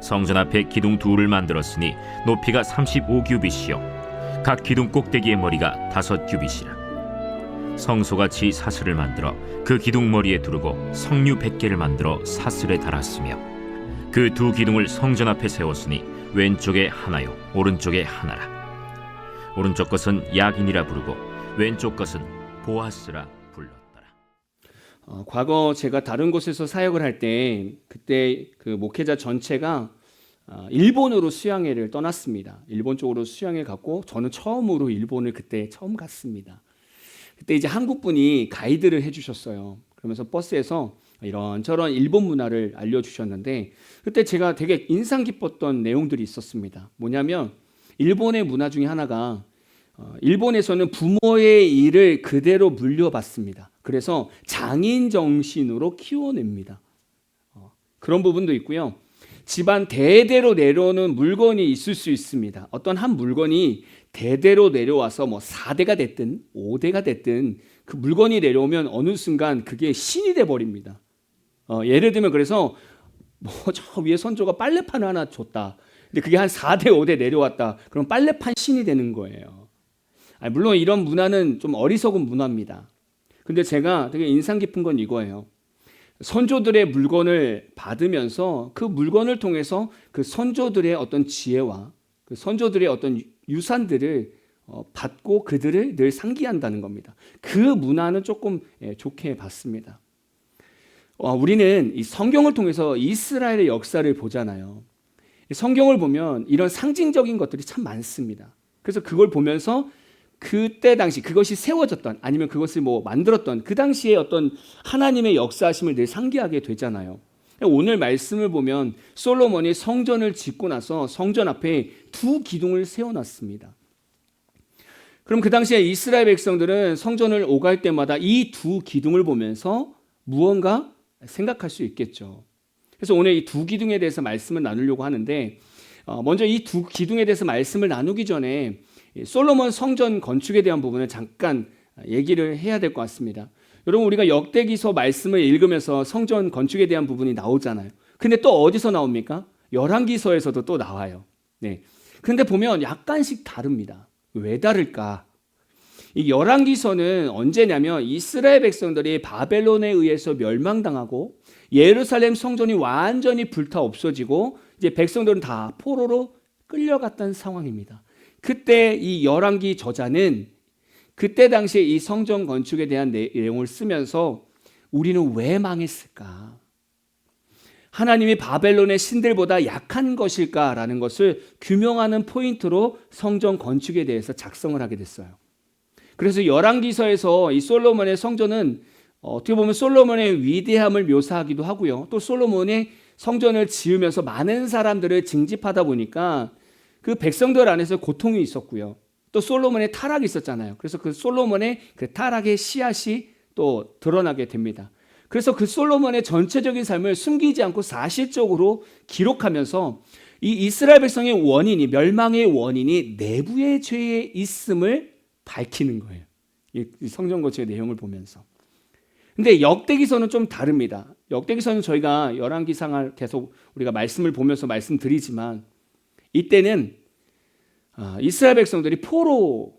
성전 앞에 기둥 둘을 만들었으니 높이가 35규빗이요 각 기둥 꼭대기의 머리가 5규빗이라. 성소같이 사슬을 만들어 그 기둥 머리에 두르고 성류 100개를 만들어 사슬에 달았으며 그 두 기둥을 성전 앞에 세웠으니 왼쪽에 하나요 오른쪽에 하나라. 오른쪽 것은 야긴이라 부르고 왼쪽 것은 보아스라 불렀더라. 과거 제가 다른 곳에서 사역을 할 때 그때 그 목회자 전체가 일본으로 수양회를 떠났습니다. 일본 쪽으로 수양회 갔고 저는 처음으로 일본을 그때 처음 갔습니다. 그때 이제 한국 분이 가이드를 해주셨어요. 그러면서 버스에서 이런저런 일본 문화를 알려주셨는데 그때 제가 되게 인상 깊었던 내용들이 있었습니다. 뭐냐면 일본의 문화 중에 하나가 일본에서는 부모의 일을 그대로 물려받습니다. 그래서 장인 정신으로 키워냅니다. 그런 부분도 있고요. 집안 대대로 내려오는 물건이 있을 수 있습니다. 어떤 한 물건이 대대로 내려와서 뭐 4대가 됐든 5대가 됐든 그 물건이 내려오면 어느 순간 그게 신이 돼 버립니다. 예를 들면 그래서 뭐 저 위에 선조가 빨래판을 하나 줬다. 근데 그게 한 4대 5대 내려왔다. 그럼 빨래판 신이 되는 거예요. 물론 이런 문화는 좀 어리석은 문화입니다. 근데 제가 되게 인상 깊은 건 이거예요. 선조들의 물건을 받으면서 그 물건을 통해서 그 선조들의 어떤 지혜와 그 선조들의 어떤 유산들을 받고 그들을 늘 상기한다는 겁니다. 그 문화는 조금 좋게 봤습니다. 우리는 이 성경을 통해서 이스라엘의 역사를 보잖아요. 성경을 보면 이런 상징적인 것들이 참 많습니다. 그래서 그걸 보면서 그때 당시 그것이 세워졌던 아니면 그것을 뭐 만들었던 그 당시에 어떤 하나님의 역사하심을 늘 상기하게 되잖아요. 오늘 말씀을 보면 솔로몬이 성전을 짓고 나서 성전 앞에 두 기둥을 세워놨습니다. 그럼 그 당시에 이스라엘 백성들은 성전을 오갈 때마다 이 두 기둥을 보면서 무언가 생각할 수 있겠죠. 그래서 오늘 이 두 기둥에 대해서 말씀을 나누려고 하는데 먼저 이 두 기둥에 대해서 말씀을 나누기 전에 솔로몬 성전 건축에 대한 부분을 잠깐 얘기를 해야 될 것 같습니다. 여러분 우리가 역대기서 말씀을 읽으면서 성전 건축에 대한 부분이 나오잖아요. 근데 또 어디서 나옵니까? 열왕기서에서도 또 나와요. 네. 근데 보면 약간씩 다릅니다. 왜 다를까? 이 열왕기서는 언제냐면 이스라엘 백성들이 바벨론에 의해서 멸망당하고 예루살렘 성전이 완전히 불타 없어지고 이제 백성들은 다 포로로 끌려갔던 상황입니다. 그때 이 열왕기 저자는 그때 당시에 이 성전 건축에 대한 내용을 쓰면서 우리는 왜 망했을까? 하나님이 바벨론의 신들보다 약한 것일까라는 것을 규명하는 포인트로 성전 건축에 대해서 작성을 하게 됐어요. 그래서 열왕기서에서 이 솔로몬의 성전은 어떻게 보면 솔로몬의 위대함을 묘사하기도 하고요. 또 솔로몬의 성전을 지으면서 많은 사람들을 징집하다 보니까 그 백성들 안에서 고통이 있었고요. 또 솔로몬의 타락이 있었잖아요. 그래서 그 솔로몬의 그 타락의 씨앗이 또 드러나게 됩니다. 그래서 그 솔로몬의 전체적인 삶을 숨기지 않고 사실적으로 기록하면서 이 이스라엘 백성의 원인이 멸망의 원인이 내부의 죄에 있음을 밝히는 거예요. 이 성전 건축의 내용을 보면서. 근데 역대기서는 좀 다릅니다. 역대기서는 저희가 열왕기상을 계속 우리가 말씀을 보면서 말씀드리지만 이때는 이스라엘 백성들이 포로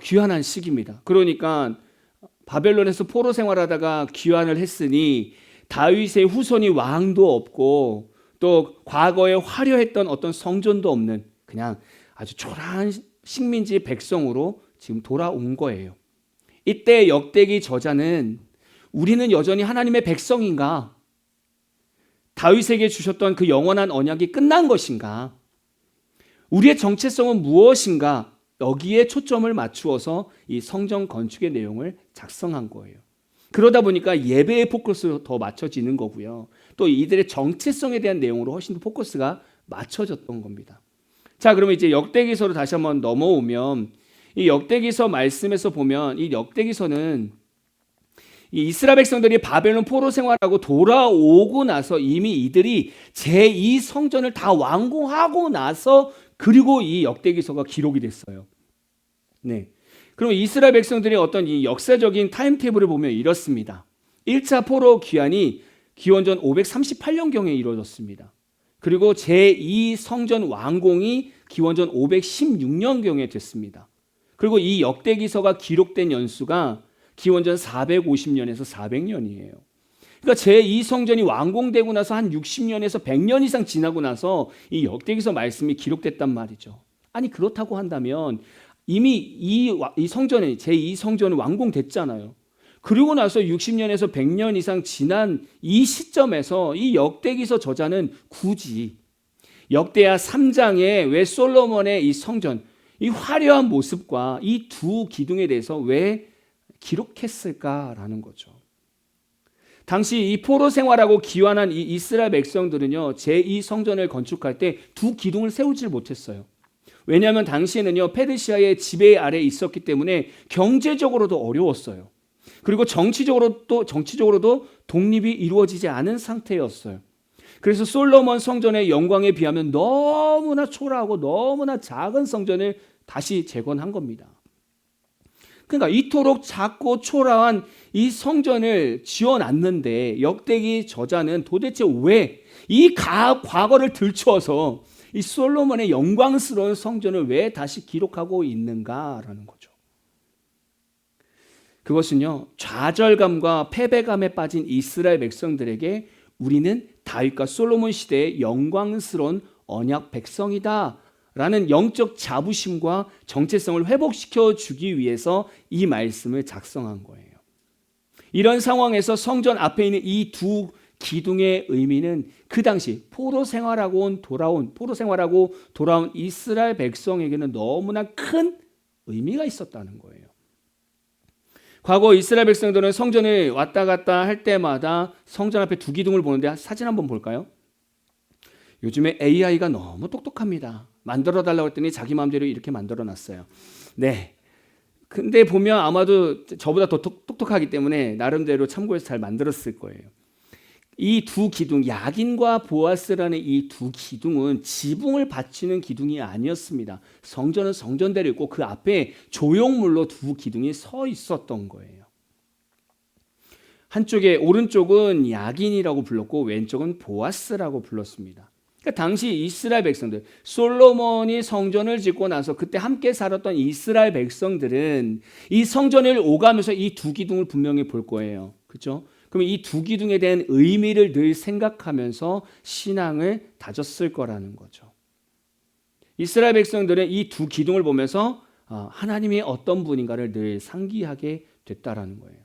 귀환한 시기입니다. 그러니까 바벨론에서 포로 생활하다가 귀환을 했으니 다윗의 후손이 왕도 없고 또 과거에 화려했던 어떤 성전도 없는 그냥 아주 초라한 식민지 백성으로 지금 돌아온 거예요. 이때 역대기 저자는 우리는 여전히 하나님의 백성인가? 다윗에게 주셨던 그 영원한 언약이 끝난 것인가? 우리의 정체성은 무엇인가? 여기에 초점을 맞추어서 이 성전 건축의 내용을 작성한 거예요. 그러다 보니까 예배의 포커스로 더 맞춰지는 거고요. 또 이들의 정체성에 대한 내용으로 훨씬 더 포커스가 맞춰졌던 겁니다. 자, 그러면 이제 역대기서로 다시 한번 넘어오면 이 역대기서 말씀에서 보면 이 역대기서는 이 이스라엘 백성들이 바벨론 포로 생활하고 돌아오고 나서 이미 이들이 제2 성전을 다 완공하고 나서 그리고 이 역대기서가 기록이 됐어요. 네. 그럼 이스라엘 백성들의 어떤 이 역사적인 타임테이블을 보면 이렇습니다. 1차 포로 귀환이 기원전 538년경에 이루어졌습니다. 그리고 제2 성전 완공이 기원전 516년경에 됐습니다. 그리고 이 역대기서가 기록된 연수가 기원전 450년에서 400년이에요. 그러니까 제2 성전이 완공되고 나서 한 60년에서 100년 이상 지나고 나서 이 역대기서 말씀이 기록됐단 말이죠. 아니 그렇다고 한다면 이미 이 성전이 제2 성전은 완공됐잖아요. 그리고 나서 60년에서 100년 이상 지난 이 시점에서 이 역대기서 저자는 굳이 역대하 3장에 왜 솔로몬의 이 성전, 이 화려한 모습과 이 두 기둥에 대해서 왜 기록했을까라는 거죠. 당시 이 포로 생활하고 기환한 이 이스라엘 백성들은요, 제2 성전을 건축할 때 두 기둥을 세우질 못했어요. 왜냐하면 당시에는요, 페르시아의 지배 아래에 있었기 때문에 경제적으로도 어려웠어요. 그리고 정치적으로도 독립이 이루어지지 않은 상태였어요. 그래서 솔로몬 성전의 영광에 비하면 너무나 초라하고 너무나 작은 성전을 다시 재건한 겁니다. 그러니까 이토록 작고 초라한 이 성전을 지어놨는데 역대기 저자는 도대체 왜 이 과거를 들추어서 이 솔로몬의 영광스러운 성전을 왜 다시 기록하고 있는가라는 거죠. 그것은요, 좌절감과 패배감에 빠진 이스라엘 백성들에게 우리는 다윗과 솔로몬 시대의 영광스러운 언약 백성이다 라는 영적 자부심과 정체성을 회복시켜 주기 위해서 이 말씀을 작성한 거예요. 이런 상황에서 성전 앞에 있는 이 두 기둥의 의미는 그 당시 포로 생활하고 돌아온 이스라엘 백성에게는 너무나 큰 의미가 있었다는 거예요. 과거 이스라엘 백성들은 성전에 왔다 갔다 할 때마다 성전 앞에 두 기둥을 보는데 사진 한번 볼까요? 요즘에 AI가 너무 똑똑합니다. 만들어 달라고 했더니 자기 마음대로 이렇게 만들어 놨어요. 네. 근데 보면 아마도 저보다 더 똑똑하기 때문에 나름대로 참고해서 잘 만들었을 거예요. 이 두 기둥, 야긴과 보아스라는 이 두 기둥은 지붕을 받치는 기둥이 아니었습니다. 성전은 성전대로 있고 그 앞에 조형물로 두 기둥이 서 있었던 거예요. 한쪽에 오른쪽은 야긴이라고 불렀고 왼쪽은 보아스라고 불렀습니다. 그러니까 당시 이스라엘 백성들, 솔로몬이 성전을 짓고 나서 그때 함께 살았던 이스라엘 백성들은 이 성전을 오가면서 이 두 기둥을 분명히 볼 거예요. 그렇죠? 그럼 이 두 기둥에 대한 의미를 늘 생각하면서 신앙을 다졌을 거라는 거죠. 이스라엘 백성들은 이 두 기둥을 보면서 하나님이 어떤 분인가를 늘 상기하게 됐다라는 거예요.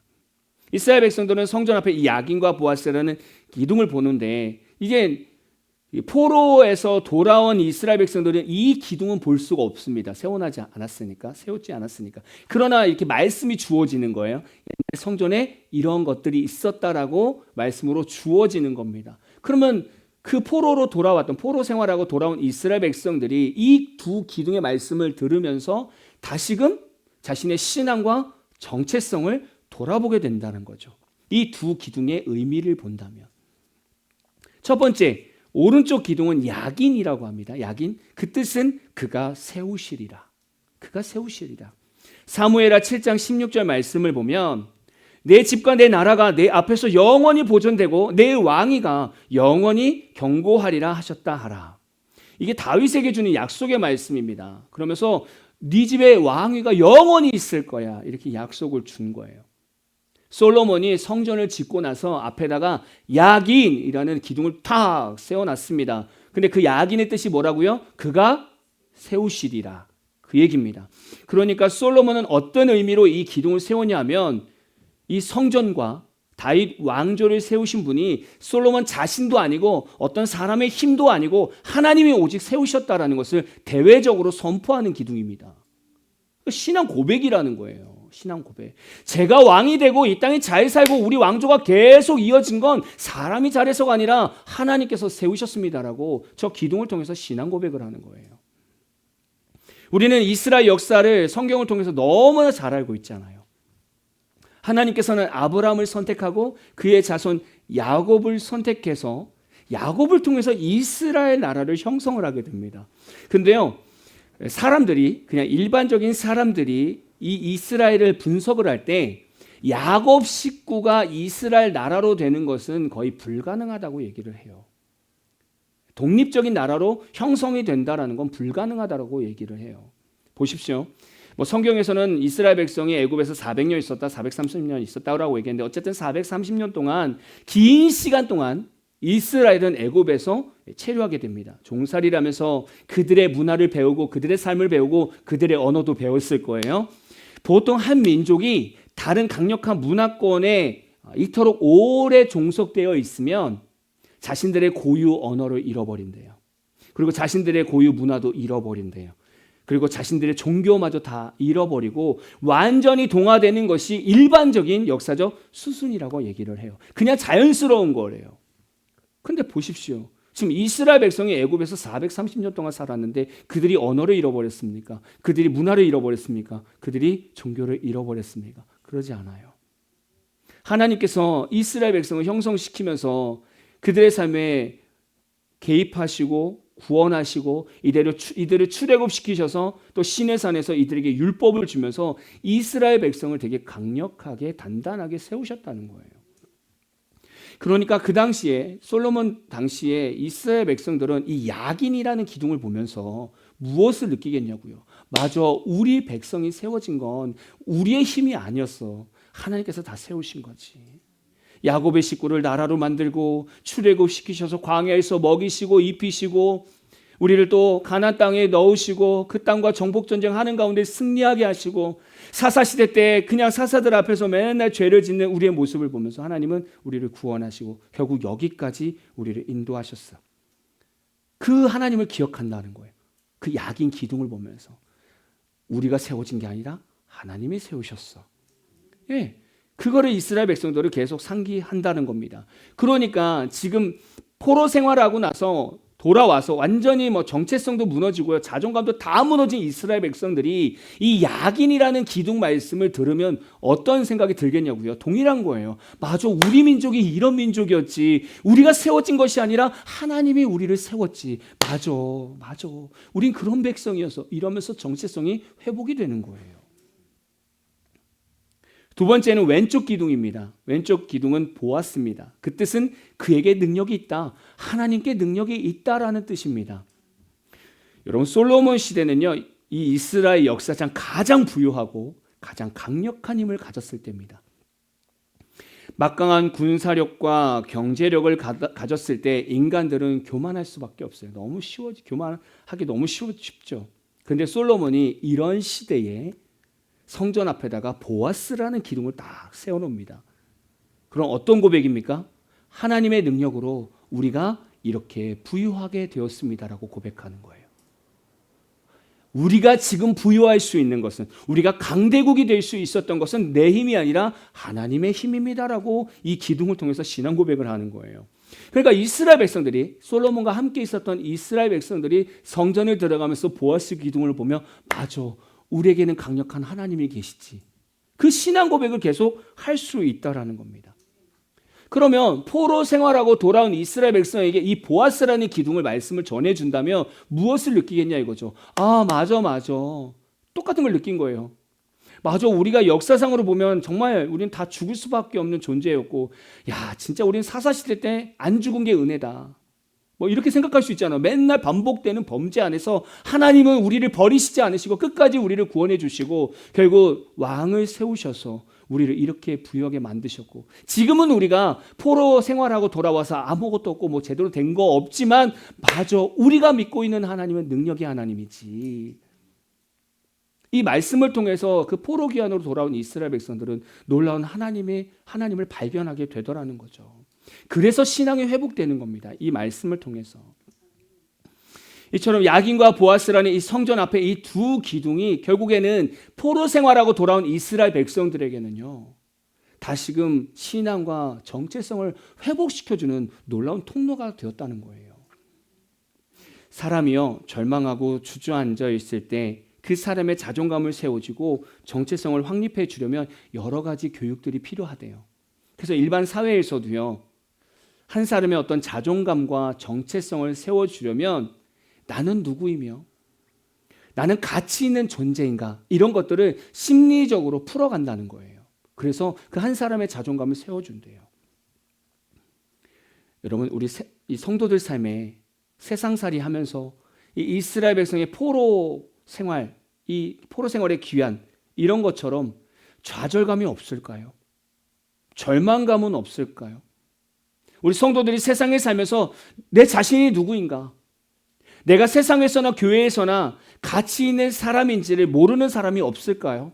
이스라엘 백성들은 성전 앞에 이 야긴과 보아스라는 기둥을 보는데 이제 포로에서 돌아온 이스라엘 백성들은 이 기둥은 볼 수가 없습니다. 세웠지 않았으니까. 그러나 이렇게 말씀이 주어지는 거예요. 옛날 성전에 이런 것들이 있었다라고 말씀으로 주어지는 겁니다. 그러면 그 포로로 돌아왔던 포로 생활하고 돌아온 이스라엘 백성들이 이 두 기둥의 말씀을 들으면서 다시금 자신의 신앙과 정체성을 돌아보게 된다는 거죠. 이 두 기둥의 의미를 본다면. 첫 번째, 오른쪽 기둥은 야긴이라고 합니다. 야긴. 그 뜻은 그가 세우시리라. 그가 세우시리라. 사무엘하 7장 16절 말씀을 보면 내 집과 내 나라가 내 앞에서 영원히 보존되고 내 왕위가 영원히 경고하리라 하셨다 하라. 이게 다윗에게 주는 약속의 말씀입니다. 그러면서 네 집에 왕위가 영원히 있을 거야. 이렇게 약속을 준 거예요. 솔로몬이 성전을 짓고 나서 앞에다가 야긴이라는 기둥을 탁 세워놨습니다. 근데 그 야긴의 뜻이 뭐라고요? 그가 세우시리라. 그 얘기입니다. 그러니까 솔로몬은 어떤 의미로 이 기둥을 세우냐면 이 성전과 다윗 왕조를 세우신 분이 솔로몬 자신도 아니고 어떤 사람의 힘도 아니고 하나님이 오직 세우셨다라는 것을 대외적으로 선포하는 기둥입니다. 신앙 고백이라는 거예요. 신앙 고백. 제가 왕이 되고 이 땅에 잘 살고 우리 왕조가 계속 이어진 건 사람이 잘해서가 아니라 하나님께서 세우셨습니다라고 저 기둥을 통해서 신앙 고백을 하는 거예요. 우리는 이스라엘 역사를 성경을 통해서 너무나 잘 알고 있잖아요. 하나님께서는 아브라함을 선택하고 그의 자손 야곱을 선택해서 야곱을 통해서 이스라엘 나라를 형성을 하게 됩니다. 근데요, 사람들이 그냥 일반적인 사람들이 이 이스라엘을 분석을 할 때 야곱 식구가 이스라엘 나라로 되는 것은 거의 불가능하다고 얘기를 해요. 독립적인 나라로 형성이 된다라는 건 불가능하다라고 얘기를 해요. 보십시오. 뭐 성경에서는 이스라엘 백성이 애굽에서 400년 있었다, 430년 있었다라고 얘기했는데 어쨌든 430년 동안 긴 시간 동안 이스라엘은 애굽에서 체류하게 됩니다. 종살이라면서 그들의 문화를 배우고 그들의 삶을 배우고 그들의 언어도 배웠을 거예요. 보통 한 민족이 다른 강력한 문화권에 이토록 오래 종속되어 있으면 자신들의 고유 언어를 잃어버린대요. 그리고 자신들의 고유 문화도 잃어버린대요. 그리고 자신들의 종교마저 다 잃어버리고 완전히 동화되는 것이 일반적인 역사적 수순이라고 얘기를 해요. 그냥 자연스러운 거래요. 근데 보십시오. 지금 이스라엘 백성이 애굽에서 430년 동안 살았는데 그들이 언어를 잃어버렸습니까? 그들이 문화를 잃어버렸습니까? 그들이 종교를 잃어버렸습니까? 그러지 않아요. 하나님께서 이스라엘 백성을 형성시키면서 그들의 삶에 개입하시고 구원하시고 이들을 출애굽시키셔서 또 시내 산에서 이들에게 율법을 주면서 이스라엘 백성을 되게 강력하게 단단하게 세우셨다는 거예요. 그러니까 그 당시에 솔로몬 당시에 이스라엘 백성들은 이 야긴이라는 기둥을 보면서 무엇을 느끼겠냐고요. 맞아, 우리 백성이 세워진 건 우리의 힘이 아니었어. 하나님께서 다 세우신 거지. 야곱의 식구를 나라로 만들고 출애굽시키셔서 광야에서 먹이시고 입히시고 우리를 또 가나안 땅에 넣으시고 그 땅과 정복전쟁 하는 가운데 승리하게 하시고 사사시대 때 그냥 사사들 앞에서 맨날 죄를 짓는 우리의 모습을 보면서 하나님은 우리를 구원하시고 결국 여기까지 우리를 인도하셨어. 그 하나님을 기억한다는 거예요. 그 야긴 기둥을 보면서 우리가 세워진 게 아니라 하나님이 세우셨어. 예, 그거를 이스라엘 백성들을 계속 상기한다는 겁니다. 그러니까 지금 포로 생활하고 나서 돌아와서 완전히 뭐 정체성도 무너지고요, 자존감도 다 무너진 이스라엘 백성들이 이 야긴이라는 기둥 말씀을 들으면 어떤 생각이 들겠냐고요. 동일한 거예요. 맞아, 우리 민족이 이런 민족이었지. 우리가 세워진 것이 아니라 하나님이 우리를 세웠지. 맞아. 우린 그런 백성이어서 이러면서 정체성이 회복이 되는 거예요. 두 번째는 왼쪽 기둥입니다. 왼쪽 기둥은 보았습니다. 그 뜻은 그에게 능력이 있다. 하나님께 능력이 있다라는 뜻입니다. 여러분, 솔로몬 시대는요, 이 이스라엘 역사상 가장 부유하고 가장 강력한 힘을 가졌을 때입니다. 막강한 군사력과 경제력을 가졌을 때 인간들은 교만할 수밖에 없어요. 너무 교만하기 너무 쉽죠. 그런데 솔로몬이 이런 시대에 성전 앞에다가 보아스라는 기둥을 딱 세워놓습니다. 그럼 어떤 고백입니까? 하나님의 능력으로 우리가 이렇게 부유하게 되었습니다라고 고백하는 거예요. 우리가 지금 부유할 수 있는 것은, 우리가 강대국이 될 수 있었던 것은 내 힘이 아니라 하나님의 힘입니다라고 이 기둥을 통해서 신앙 고백을 하는 거예요. 그러니까 이스라엘 백성들이, 솔로몬과 함께 있었던 이스라엘 백성들이 성전을 들어가면서 보아스 기둥을 보며 맞아, 우리에게는 강력한 하나님이 계시지. 그 신앙 고백을 계속 할 수 있다라는 겁니다. 그러면 포로 생활하고 돌아온 이스라엘 백성에게 이 보아스라는 기둥을 말씀을 전해준다면 무엇을 느끼겠냐 이거죠. 아, 맞아. 똑같은 걸 느낀 거예요. 맞아, 우리가 역사상으로 보면 정말 우리는 다 죽을 수밖에 없는 존재였고, 야, 진짜 우리는 사사시대 때 안 죽은 게 은혜다. 뭐 이렇게 생각할 수 있잖아요. 맨날 반복되는 범죄 안에서 하나님은 우리를 버리시지 않으시고 끝까지 우리를 구원해 주시고 결국 왕을 세우셔서 우리를 이렇게 부유하게 만드셨고, 지금은 우리가 포로 생활하고 돌아와서 아무것도 없고 뭐 제대로 된 거 없지만 맞아, 우리가 믿고 있는 하나님은 능력의 하나님이지. 이 말씀을 통해서 그 포로 귀환으로 돌아온 이스라엘 백성들은 놀라운 하나님을 발견하게 되더라는 거죠. 그래서 신앙이 회복되는 겁니다. 이 말씀을 통해서. 이처럼 야긴과 보아스라는 이 성전 앞에 이 두 기둥이 결국에는 포로 생활하고 돌아온 이스라엘 백성들에게는요, 다시금 신앙과 정체성을 회복시켜주는 놀라운 통로가 되었다는 거예요. 사람이요, 절망하고 주저앉아 있을 때 그 사람의 자존감을 세워주고 정체성을 확립해 주려면 여러 가지 교육들이 필요하대요. 그래서 일반 사회에서도요, 한 사람의 어떤 자존감과 정체성을 세워주려면 나는 누구이며 나는 가치 있는 존재인가, 이런 것들을 심리적으로 풀어간다는 거예요. 그래서 그 한 사람의 자존감을 세워준대요. 여러분, 우리 이 성도들 삶에 세상살이 하면서 이 이스라엘 백성의 포로 생활, 이 포로 생활의 귀환 이런 것처럼 좌절감이 없을까요? 절망감은 없을까요? 우리 성도들이 세상에 살면서 내 자신이 누구인가? 내가 세상에서나 교회에서나 가치 있는 사람인지를 모르는 사람이 없을까요?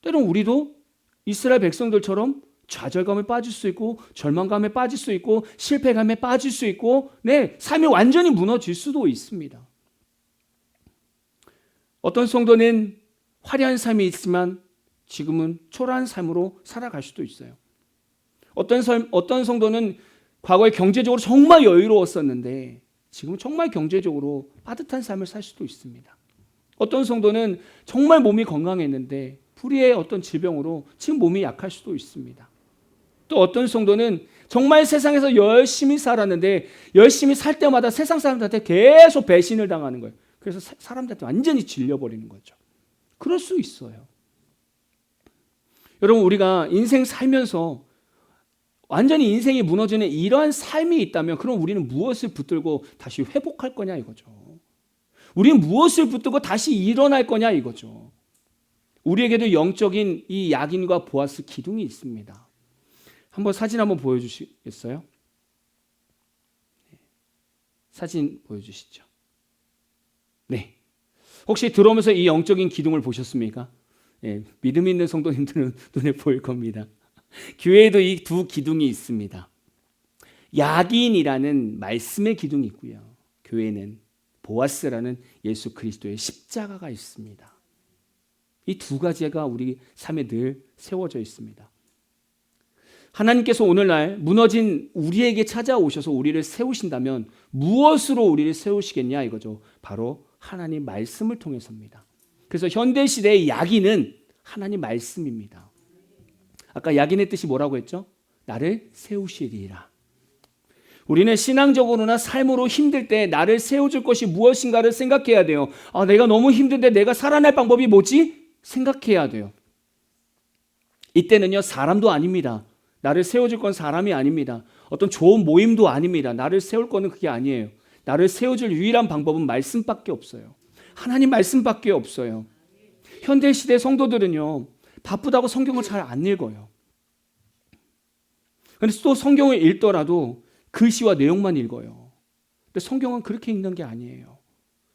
때론 우리도 이스라엘 백성들처럼 좌절감에 빠질 수 있고 절망감에 빠질 수 있고 실패감에 빠질 수 있고 삶이 완전히 무너질 수도 있습니다. 어떤 성도는 화려한 삶이 있지만 지금은 초라한 삶으로 살아갈 수도 있어요. 어떤 성도는 과거에 경제적으로 정말 여유로웠었는데 지금은 정말 경제적으로 빠듯한 삶을 살 수도 있습니다. 어떤 성도는 정말 몸이 건강했는데 불의의 어떤 질병으로 지금 몸이 약할 수도 있습니다. 또 어떤 성도는 정말 세상에서 열심히 살았는데 열심히 살 때마다 세상 사람들한테 계속 배신을 당하는 거예요. 그래서 사람들한테 완전히 질려버리는 거죠. 그럴 수 있어요. 여러분, 우리가 인생 살면서 완전히 인생이 무너지는 이러한 삶이 있다면 그럼 우리는 무엇을 붙들고 다시 회복할 거냐 이거죠. 우리는 무엇을 붙들고 다시 일어날 거냐 이거죠. 우리에게도 영적인 이 야긴과 보아스 기둥이 있습니다. 한번 사진 한번 보여주시겠어요? 사진 보여주시죠. 네. 혹시 들어오면서 이 영적인 기둥을 보셨습니까? 네, 믿음 있는 성도님들은 눈에 보일 겁니다. 교회에도 이 두 기둥이 있습니다. 야긴이라는 말씀의 기둥이 있고요. 교회는 보아스라는 예수 그리스도의 십자가가 있습니다. 이 두 가지가 우리 삶에 늘 세워져 있습니다. 하나님께서 오늘날 무너진 우리에게 찾아오셔서 우리를 세우신다면 무엇으로 우리를 세우시겠냐 이거죠. 바로 하나님 말씀을 통해서입니다. 그래서 현대시대의 야긴은 하나님 말씀입니다. 아까 야긴의 뜻이 뭐라고 했죠? 나를 세우시리라. 우리는 신앙적으로나 삶으로 힘들 때 나를 세워줄 것이 무엇인가를 생각해야 돼요. 내가 너무 힘든데 내가 살아날 방법이 뭐지? 생각해야 돼요. 이때는요, 사람도 아닙니다. 나를 세워줄 건 사람이 아닙니다. 어떤 좋은 모임도 아닙니다. 나를 세울 거는 그게 아니에요. 나를 세워줄 유일한 방법은 말씀밖에 없어요. 하나님 말씀밖에 없어요. 현대시대 성도들은요, 바쁘다고 성경을 잘 안 읽어요. 그런데 또 성경을 읽더라도 글씨와 내용만 읽어요. 근데 성경은 그렇게 읽는 게 아니에요.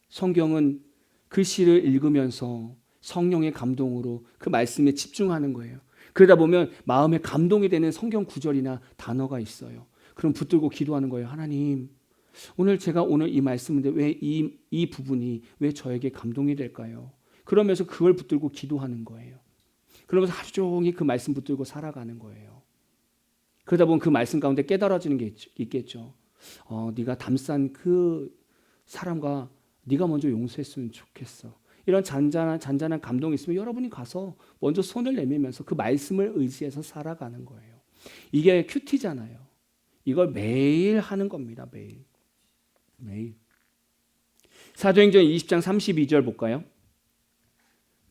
성경은 글씨를 읽으면서 성령의 감동으로 그 말씀에 집중하는 거예요. 그러다 보면 마음에 감동이 되는 성경 구절이나 단어가 있어요. 그럼 붙들고 기도하는 거예요. 하나님, 제가 오늘 이 말씀인데 왜 이 부분이 왜 저에게 감동이 될까요? 그러면서 그걸 붙들고 기도하는 거예요. 그러면서 하루 종일 그 말씀 붙들고 살아가는 거예요. 그러다 보면 그 말씀 가운데 깨달아지는 게 있겠죠. 네가 담싼 그 사람과 네가 먼저 용서했으면 좋겠어. 이런 잔잔한 감동이 있으면 여러분이 가서 먼저 손을 내밀면서 그 말씀을 의지해서 살아가는 거예요. 이게 큐티잖아요. 이걸 매일 하는 겁니다. 매일. 사도행전 20장 32절 볼까요?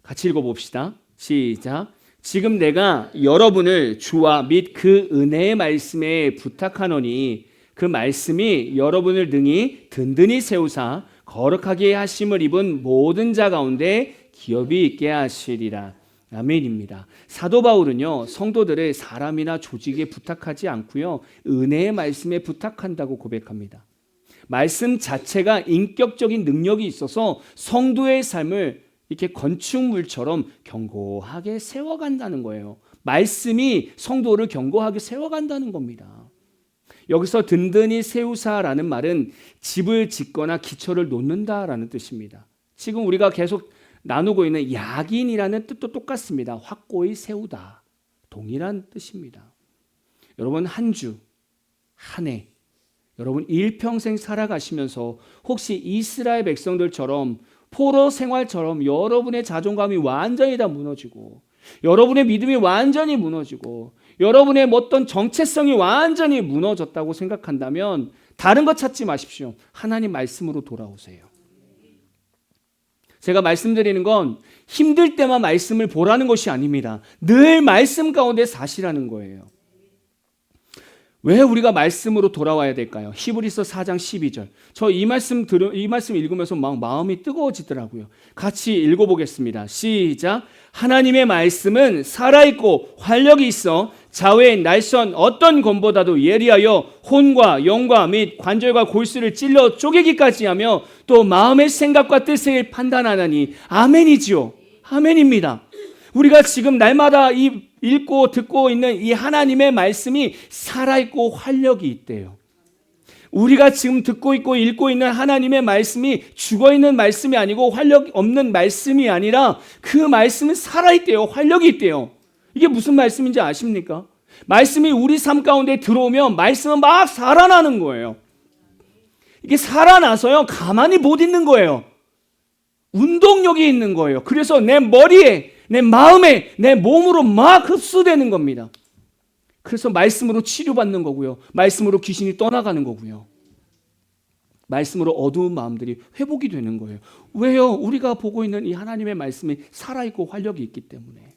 같이 읽어봅시다. 시작. 지금 내가 여러분을 주와 및 그 은혜의 말씀에 부탁하노니 그 말씀이 여러분을 능히 든든히 세우사 거룩하게 하심을 입은 모든 자 가운데 기업이 있게 하시리라. 아멘입니다. 사도 바울은요, 성도들을 사람이나 조직에 부탁하지 않고요, 은혜의 말씀에 부탁한다고 고백합니다. 말씀 자체가 인격적인 능력이 있어서 성도의 삶을 이렇게 건축물처럼 견고하게 세워간다는 거예요. 말씀이 성도를 견고하게 세워간다는 겁니다. 여기서 든든히 세우사라는 말은 집을 짓거나 기초를 놓는다라는 뜻입니다. 지금 우리가 계속 나누고 있는 야긴이라는 뜻도 똑같습니다. 확고히 세우다. 동일한 뜻입니다. 여러분, 한 주, 한 해, 여러분 일평생 살아가시면서 혹시 이스라엘 백성들처럼 포로 생활처럼 여러분의 자존감이 완전히 다 무너지고 여러분의 믿음이 완전히 무너지고 여러분의 어떤 정체성이 완전히 무너졌다고 생각한다면 다른 것 찾지 마십시오. 하나님 말씀으로 돌아오세요. 제가 말씀드리는 건 힘들 때만 말씀을 보라는 것이 아닙니다. 늘 말씀 가운데 사시라는 거예요. 왜 우리가 말씀으로 돌아와야 될까요? 히브리서 4장 12절. 저 이 말씀 읽으면서 막 마음이 뜨거워지더라고요. 같이 읽어보겠습니다. 시작. 하나님의 말씀은 살아있고 활력이 있어 좌우의 날선 어떤 검보다도 예리하여 혼과 영과 및 관절과 골수를 찔러 쪼개기까지 하며 또 마음의 생각과 뜻을 판단하나니. 아멘이지요. 아멘입니다. 우리가 지금 날마다 읽고 듣고 있는 이 하나님의 말씀이 살아있고 활력이 있대요. 우리가 지금 듣고 있고 읽고 있는 하나님의 말씀이 죽어있는 말씀이 아니고 활력 없는 말씀이 아니라 그 말씀은 살아있대요. 활력이 있대요. 이게 무슨 말씀인지 아십니까? 말씀이 우리 삶 가운데 들어오면 말씀은 막 살아나는 거예요. 이게 살아나서요, 가만히 못 있는 거예요. 운동력이 있는 거예요. 그래서 내 머리에, 내 마음에, 내 몸으로 막 흡수되는 겁니다. 그래서 말씀으로 치료받는 거고요. 말씀으로 귀신이 떠나가는 거고요. 말씀으로 어두운 마음들이 회복이 되는 거예요. 왜요? 우리가 보고 있는 이 하나님의 말씀이 살아있고 활력이 있기 때문에.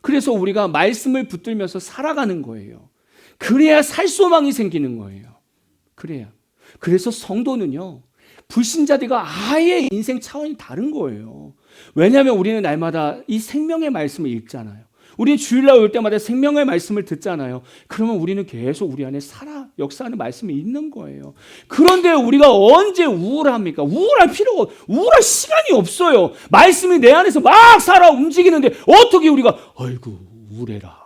그래서 우리가 말씀을 붙들면서 살아가는 거예요. 그래야 살 소망이 생기는 거예요. 그래야. 그래서 성도는요, 불신자들과 아예 인생 차원이 다른 거예요. 왜냐하면 우리는 날마다 이 생명의 말씀을 읽잖아요. 우리는 주일날 올 때마다 생명의 말씀을 듣잖아요. 그러면 우리는 계속 우리 안에 역사하는 말씀이 있는 거예요. 그런데 우리가 언제 우울합니까? 우울할 시간이 없어요. 말씀이 내 안에서 막 살아 움직이는데 어떻게 우리가 아이고 우울해라.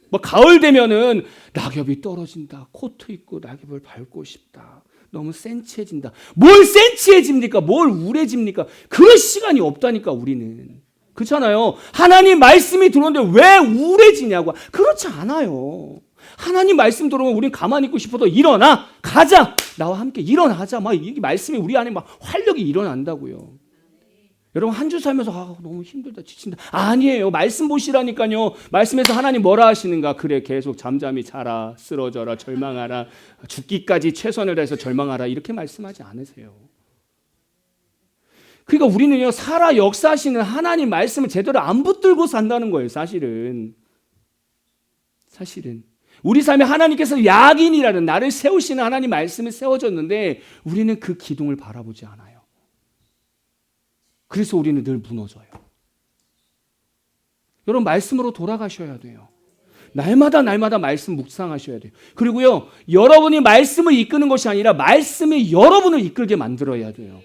뭐 가을 되면은 낙엽이 떨어진다. 코트 입고 낙엽을 밟고 싶다. 너무 센치해진다. 뭘 센치해집니까? 뭘 우울해집니까? 그럴 시간이 없다니까 우리는. 그렇잖아요. 하나님 말씀이 들어오는데 왜 우울해지냐고. 그렇지 않아요. 하나님 말씀 들어오면 우린 가만히 있고 싶어도 일어나. 가자. 나와 함께 일어나자. 막 이 말씀이 우리 안에 막 활력이 일어난다고요. 여러분 한 주 살면서 너무 힘들다 지친다. 아니에요. 말씀 보시라니까요. 말씀에서 하나님 뭐라 하시는가. 그래 계속 잠잠히 자라. 쓰러져라. 절망하라. 죽기까지 최선을 다해서 절망하라. 이렇게 말씀하지 않으세요. 그러니까 우리는요, 살아 역사하시는 하나님 말씀을 제대로 안 붙들고 산다는 거예요, 사실은. 우리 삶에 하나님께서 약인이라는 나를 세우시는 하나님 말씀을 세워줬는데 우리는 그 기둥을 바라보지 않아요. 그래서 우리는 늘 무너져요. 여러분, 말씀으로 돌아가셔야 돼요. 날마다 말씀 묵상하셔야 돼요. 그리고요, 여러분이 말씀을 이끄는 것이 아니라 말씀이 여러분을 이끌게 만들어야 돼요.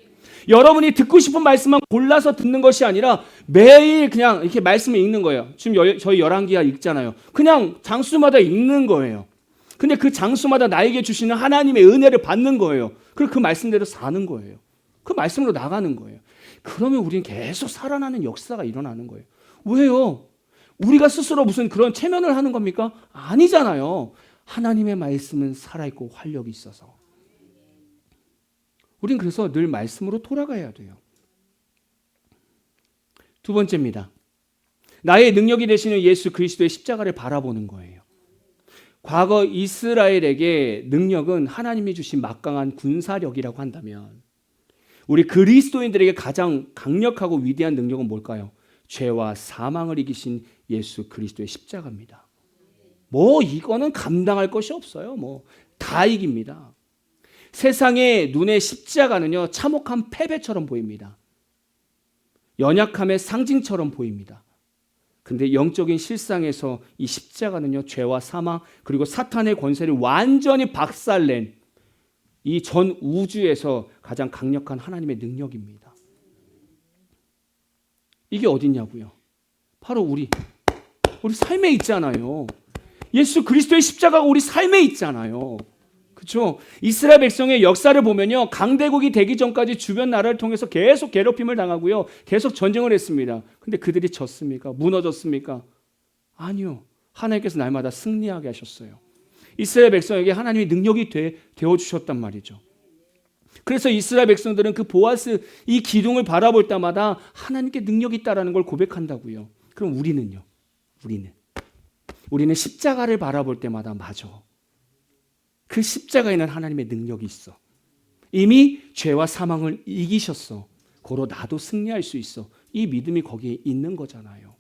여러분이 듣고 싶은 말씀만 골라서 듣는 것이 아니라 매일 그냥 이렇게 말씀을 읽는 거예요. 지금 저희 열왕기하 읽잖아요. 그냥 장수마다 읽는 거예요. 근데 그 장수마다 나에게 주시는 하나님의 은혜를 받는 거예요. 그리고 그 말씀대로 사는 거예요. 그 말씀으로 나가는 거예요. 그러면 우리는 계속 살아나는 역사가 일어나는 거예요. 왜요? 우리가 스스로 무슨 그런 체면을 하는 겁니까? 아니잖아요. 하나님의 말씀은 살아있고 활력이 있어서. 우린 그래서 늘 말씀으로 돌아가야 돼요. 두 번째입니다. 나의 능력이 되시는 예수 그리스도의 십자가를 바라보는 거예요. 과거 이스라엘에게 능력은 하나님이 주신 막강한 군사력이라고 한다면 우리 그리스도인들에게 가장 강력하고 위대한 능력은 뭘까요? 죄와 사망을 이기신 예수 그리스도의 십자가입니다. 이거는 감당할 것이 없어요. 다 이깁니다. 세상의 눈에 십자가는요, 참혹한 패배처럼 보입니다. 연약함의 상징처럼 보입니다. 근데 영적인 실상에서 이 십자가는요, 죄와 사망 그리고 사탄의 권세를 완전히 박살낸 이 전 우주에서 가장 강력한 하나님의 능력입니다. 이게 어딨냐고요? 바로 우리 삶에 있잖아요. 예수 그리스도의 십자가가 우리 삶에 있잖아요. 그렇죠? 이스라엘 백성의 역사를 보면요, 강대국이 되기 전까지 주변 나라를 통해서 계속 괴롭힘을 당하고요, 계속 전쟁을 했습니다. 근데 그들이 졌습니까? 무너졌습니까? 아니요. 하나님께서 날마다 승리하게 하셨어요. 이스라엘 백성에게 하나님이 능력이 되어 주셨단 말이죠. 그래서 이스라엘 백성들은 그 보아스 이 기둥을 바라볼 때마다 하나님께 능력이 있다라는 걸 고백한다고요. 그럼 우리는요? 우리는 십자가를 바라볼 때마다 맞아. 그 십자가에는 하나님의 능력이 있어. 이미 죄와 사망을 이기셨어. 고로 나도 승리할 수 있어. 이 믿음이 거기에 있는 거잖아요.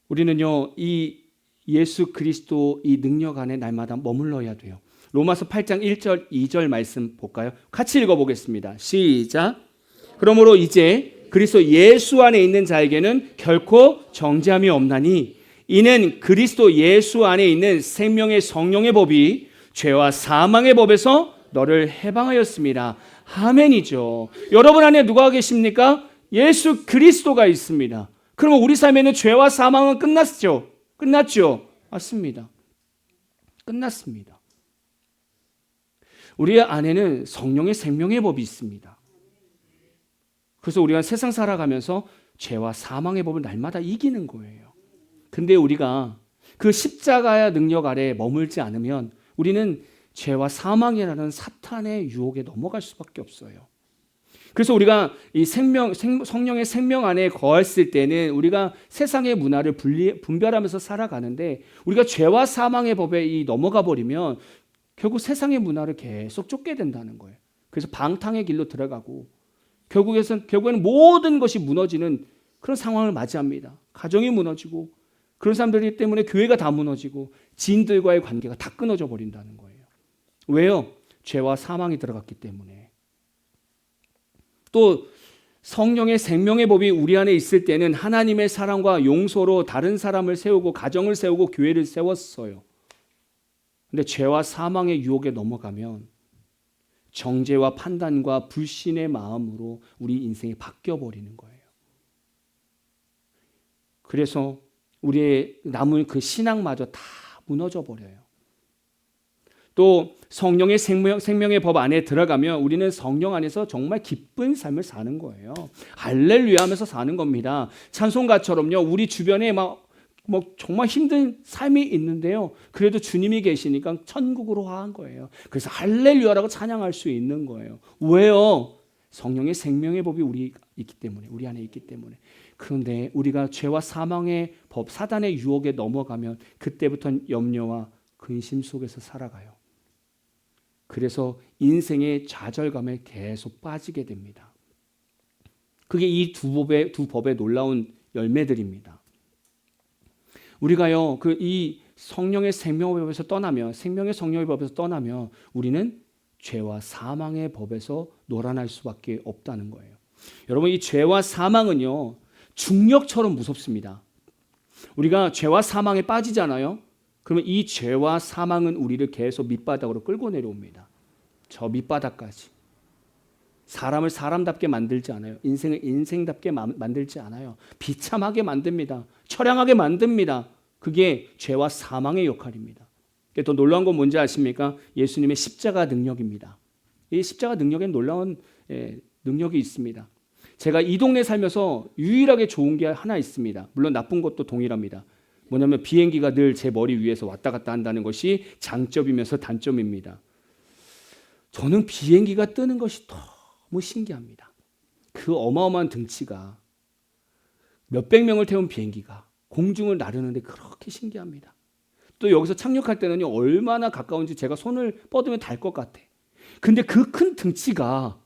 우리는요, 이 예수 그리스도 이 능력 안에 날마다 머물러야 돼요. 로마서 8장 1절 2절 말씀 볼까요? 같이 읽어보겠습니다. 시작. 그러므로 이제 그리스도 예수 안에 있는 자에게는 결코 정죄함이 없나니 이는 그리스도 예수 안에 있는 생명의 성령의 법이 죄와 사망의 법에서 너를 해방하였습니다. 아멘이죠. 여러분 안에 누가 계십니까? 예수 그리스도가 있습니다. 그러면 우리 삶에는 죄와 사망은 끝났죠? 끝났죠? 맞습니다. 끝났습니다. 우리 안에는 성령의 생명의 법이 있습니다. 그래서 우리가 세상 살아가면서 죄와 사망의 법을 날마다 이기는 거예요. 근데 우리가 그 십자가의 능력 아래 머물지 않으면 우리는 죄와 사망이라는 사탄의 유혹에 넘어갈 수밖에 없어요. 그래서 우리가 이 성령의 생명 안에 거했을 때는 우리가 세상의 문화를 분별하면서 살아가는데 우리가 죄와 사망의 법에 넘어가 버리면 결국 세상의 문화를 계속 쫓게 된다는 거예요. 그래서 방탕의 길로 들어가고 결국에는 모든 것이 무너지는 그런 상황을 맞이합니다. 가정이 무너지고 그런 사람들 때문에 교회가 다 무너지고 지인들과의 관계가 다 끊어져 버린다는 거예요. 왜요? 죄와 사망이 들어갔기 때문에. 또 성령의 생명의 법이 우리 안에 있을 때는 하나님의 사랑과 용서로 다른 사람을 세우고 가정을 세우고 교회를 세웠어요. 근데 죄와 사망의 유혹에 넘어가면 정죄와 판단과 불신의 마음으로 우리 인생이 바뀌어버리는 거예요. 그래서 우리의 남은 그 신앙마저 다 무너져 버려요. 또 성령의 생명의 법 안에 들어가면 우리는 성령 안에서 정말 기쁜 삶을 사는 거예요. 할렐루야 하면서 사는 겁니다. 찬송가처럼요. 우리 주변에 정말 힘든 삶이 있는데요. 그래도 주님이 계시니까 천국으로 화한 거예요. 그래서 할렐루야라고 찬양할 수 있는 거예요. 왜요? 성령의 생명의 법이 우리 안에 있기 때문에. 그런데 우리가 죄와 사망의 법, 사단의 유혹에 넘어가면 그때부터는 염려와 근심 속에서 살아가요. 그래서 인생의 좌절감에 계속 빠지게 됩니다. 그게 이 두 법의 놀라운 열매들입니다. 우리가요, 이 성령의 생명의 법에서 떠나면, 생명의 성령의 법에서 떠나면 우리는 죄와 사망의 법에서 놀아날 수밖에 없다는 거예요. 여러분, 이 죄와 사망은요, 중력처럼 무섭습니다. 우리가 죄와 사망에 빠지잖아요. 그러면 이 죄와 사망은 우리를 계속 밑바닥으로 끌고 내려옵니다. 저 밑바닥까지. 사람을 사람답게 만들지 않아요. 인생을 인생답게 만들지 않아요. 비참하게 만듭니다. 처량하게 만듭니다. 그게 죄와 사망의 역할입니다. 또 놀라운 건 뭔지 아십니까? 예수님의 십자가 능력입니다. 이 십자가 능력에는 놀라운 능력이 있습니다. 제가 이 동네 살면서 유일하게 좋은 게 하나 있습니다. 물론 나쁜 것도 동일합니다. 뭐냐면 비행기가 늘 제 머리 위에서 왔다 갔다 한다는 것이 장점이면서 단점입니다. 저는 비행기가 뜨는 것이 너무 신기합니다. 그 어마어마한 등치가 몇백 명을 태운 비행기가 공중을 나르는데 그렇게 신기합니다. 또 여기서 착륙할 때는요, 얼마나 가까운지 제가 손을 뻗으면 닿을 것 같아. 근데 그 큰 등치가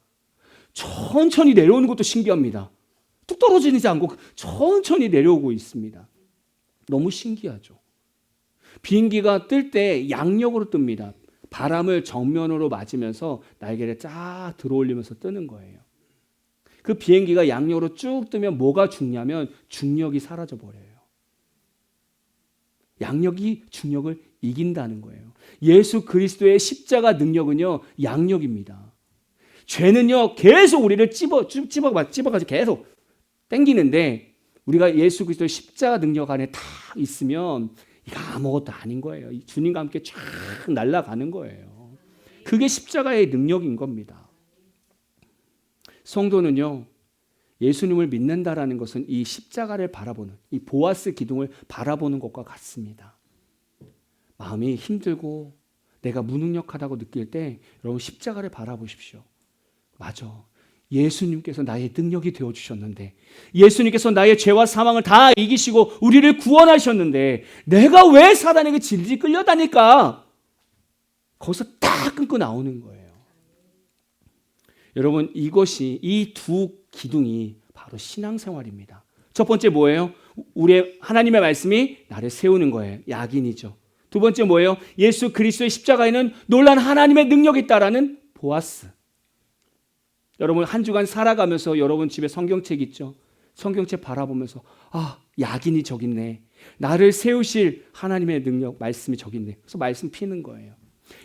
천천히 내려오는 것도 신기합니다. 뚝 떨어지지 않고 천천히 내려오고 있습니다. 너무 신기하죠. 비행기가 뜰 때 양력으로 뜹니다. 바람을 정면으로 맞으면서 날개를 쫙 들어올리면서 뜨는 거예요. 그 비행기가 양력으로 쭉 뜨면 뭐가 죽냐면 중력이 사라져 버려요. 양력이 중력을 이긴다는 거예요. 예수 그리스도의 십자가 능력은요, 양력입니다. 죄는요, 계속 우리를 찝어가지고 계속 땡기는데 우리가 예수 그리스도의 십자가 능력 안에 다 있으면 이거 아무것도 아닌 거예요. 주님과 함께 쫙 날아가는 거예요. 그게 십자가의 능력인 겁니다. 성도는요, 예수님을 믿는다라는 것은 이 십자가를 바라보는, 이 보아스 기둥을 바라보는 것과 같습니다. 마음이 힘들고 내가 무능력하다고 느낄 때 여러분 십자가를 바라보십시오. 맞아. 예수님께서 나의 능력이 되어주셨는데, 예수님께서 나의 죄와 사망을 다 이기시고 우리를 구원하셨는데 내가 왜 사단에게 질질 끌려다닐까? 거기서 딱 끊고 나오는 거예요. 여러분, 이것이 이 두 기둥이 바로 신앙생활입니다. 첫 번째 뭐예요? 우리의 하나님의 말씀이 나를 세우는 거예요. 약인이죠. 두 번째 뭐예요? 예수 그리스도의 십자가에는 놀란 하나님의 능력이 있다라는 보아스. 여러분 한 주간 살아가면서 여러분 집에 성경책 있죠? 성경책 바라보면서 약인이 저기 있네. 나를 세우실 하나님의 능력, 말씀이 저기 있네. 그래서 말씀 피는 거예요.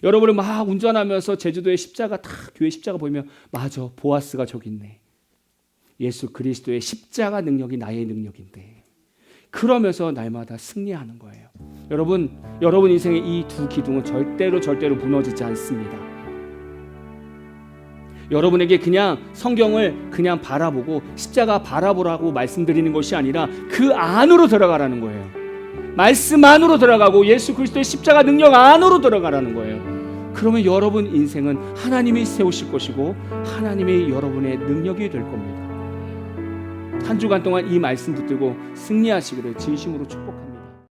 여러분은 막 운전하면서 제주도의 십자가 교회 십자가 보이면 맞아, 보아스가 저기 있네. 예수 그리스도의 십자가 능력이 나의 능력인데 그러면서 날마다 승리하는 거예요. 여러분 인생의 이 두 기둥은 절대로 무너지지 않습니다. 여러분에게 그냥 성경을 그냥 바라보고 십자가 바라보라고 말씀드리는 것이 아니라 그 안으로 들어가라는 거예요. 말씀 안으로 들어가고 예수 그리스도의 십자가 능력 안으로 들어가라는 거예요. 그러면 여러분 인생은 하나님이 세우실 것이고 하나님이 여러분의 능력이 될 겁니다. 한 주간 동안 이 말씀 붙들고 승리하시기를 진심으로 축복합니다.